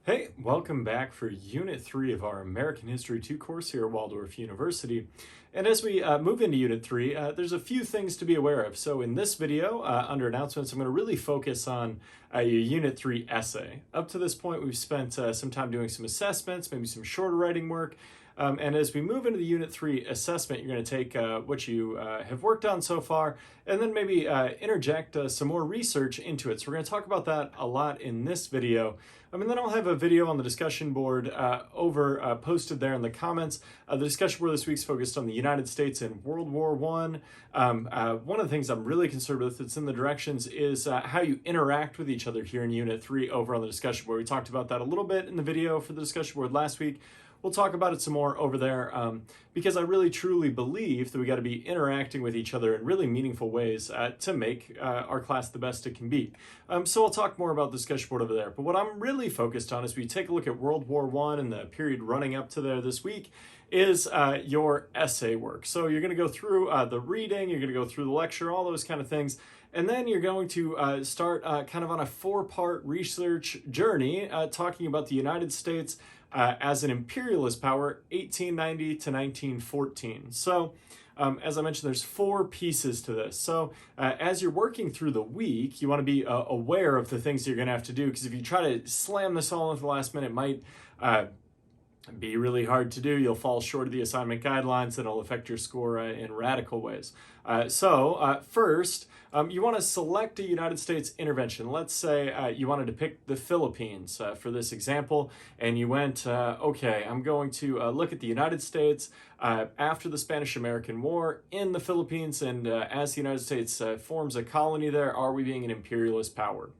Hey, welcome back for Unit 3 of our American History 2 course here at Waldorf University. And as we move into Unit 3, there's a few things to be aware of. So in this video, under announcements, I'm going to really focus on your Unit 3 essay. Up to this point, we've spent some time doing some assessments, maybe some shorter writing work. And as we move into the Unit 3 assessment, you're going to take what you have worked on so far and then maybe interject some more research into it. So we're going to talk about that a lot in this video. And then I'll have a video on the discussion board posted there in the comments. The discussion board this week's focused on the United States in World War I. One of the things I'm really concerned with that's in the directions is how you interact with each other here in Unit 3 over on the discussion board. We talked about that a little bit in the video for the discussion board last week. We'll talk about it some more over there because I really truly believe that we got to be interacting with each other in really meaningful ways to make our class the best it can be. So I'll talk more about the discussion board over there. But what I'm really focused on as we take a look at World War I and the period running up to there this week is your essay work. So you're going to go through the reading, you're going to go through the lecture, all those kind of things. And then you're going to start kind of on a four-part research journey talking about the United States as an imperialist power, 1890 to 1914. So, as I mentioned, there's four pieces to this. So, as you're working through the week, you want to be aware of the things you're going to have to do, because if you try to slam this all into the last minute, it might be really hard to do. You'll fall short of the assignment guidelines, and it'll affect your score in radical ways. First, you want to select a United States intervention. Let's say you wanted to pick the Philippines for this example, and you went, okay, I'm going to look at the United States after the Spanish-American War in the Philippines, and as the United States forms a colony there, are we being an imperialist power?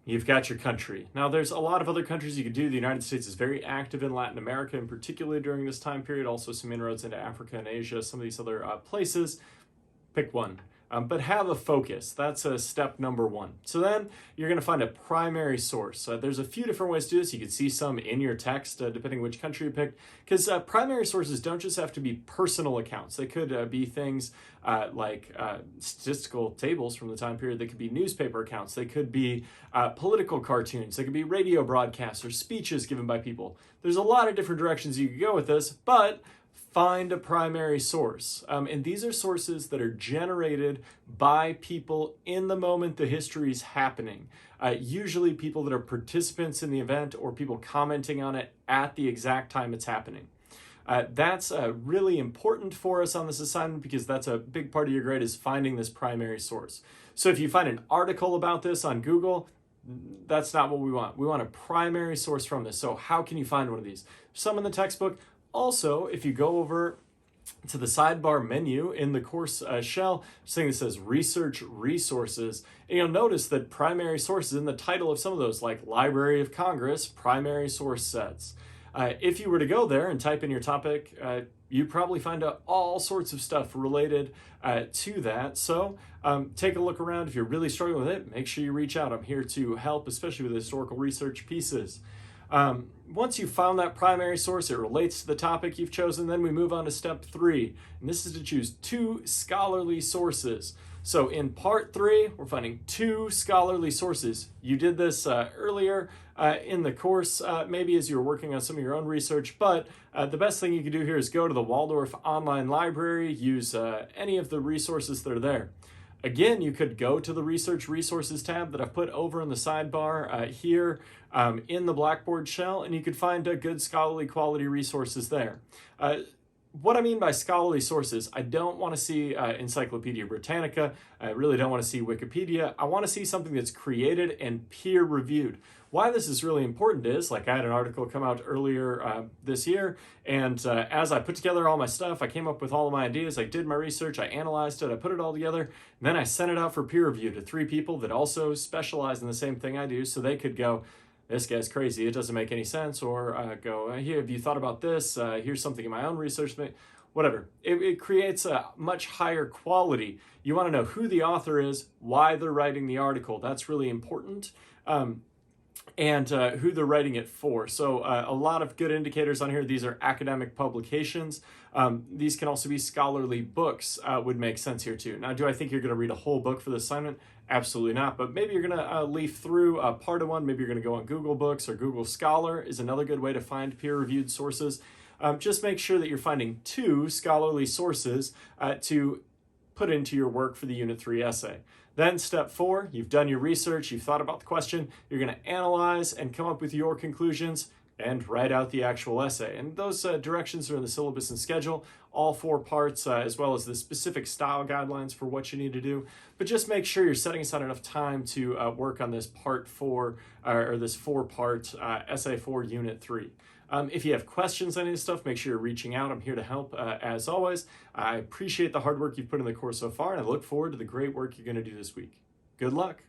You've got your country. Now, there's a lot of other countries you could do. The United States is very active in Latin America, and particularly during this time period, also some inroads into Africa and Asia, some of these other places. Pick one. But have a focus. That's step number one. So then you're going to find a primary source. There's a few different ways to do this. You can see some in your text, depending which country you picked, because primary sources don't just have to be personal accounts. They could be things like statistical tables from the time period. They could be newspaper accounts. They could be political cartoons. They could be radio broadcasts or speeches given by people. There's a lot of different directions you could go with this, but find a primary source. And these are sources that are generated by people in the moment the history is happening. Usually people that are participants in the event or people commenting on it at the exact time it's happening. That's really important for us on this assignment because that's a big part of your grade is finding this primary source. So if you find an article about this on Google, that's not what we want. We want a primary source from this. So how can you find one of these? Some in the textbook. Also, if you go over to the sidebar menu in the course shell, something that says Research Resources, and you'll notice that primary sources in the title of some of those, like Library of Congress, primary source sets. If you were to go there and type in your topic, you probably find out all sorts of stuff related to that. So take a look around. If you're really struggling with it, make sure you reach out. I'm here to help, especially with historical research pieces. Once you've found that primary source, it relates to the topic you've chosen, then we move on to step 3. And this is to choose 2 scholarly sources. So in part 3, we're finding 2 scholarly sources. You did this earlier in the course, maybe as you were working on some of your own research, but the best thing you can do here is go to the Waldorf Online Library, use any of the resources that are there. Again, you could go to the Research Resources tab that I've put over in the sidebar here in the Blackboard shell, and you could find good scholarly quality resources there. What I mean by scholarly sources, I don't want to see Encyclopedia Britannica. I really don't want to see Wikipedia. I want to see something that's created and peer-reviewed. Why this is really important is, like I had an article come out earlier this year, and as I put together all my stuff, I came up with all of my ideas, I did my research, I analyzed it, I put it all together, and then I sent it out for peer review to 3 people that also specialize in the same thing I do, so they could go, this guy's crazy, it doesn't make any sense, or go, here, have you thought about this? Here's something in my own research, whatever. It creates a much higher quality. You want to know who the author is, why they're writing the article. That's really important. and who they're writing it for. So a lot of good indicators on here. These are academic publications. These can also be scholarly books, would make sense here too. Now, do I think you're going to read a whole book for the assignment? Absolutely not, but maybe you're going to leaf through part of one. Maybe you're going to go on Google Books, or Google Scholar is another good way to find peer-reviewed sources. Just make sure that you're finding 2 scholarly sources to put into your work for the Unit 3 essay. Then step 4, you've done your research, you've thought about the question, you're going to analyze and come up with your conclusions and write out the actual essay. And those directions are in the syllabus and schedule, all 4 parts, as well as the specific style guidelines for what you need to do. But just make sure you're setting aside enough time to work on this part 4, or this 4-part essay for Unit 3. If you have questions on any stuff, make sure you're reaching out. I'm here to help, as always. I appreciate the hard work you've put in the course so far, and I look forward to the great work you're going to do this week. Good luck.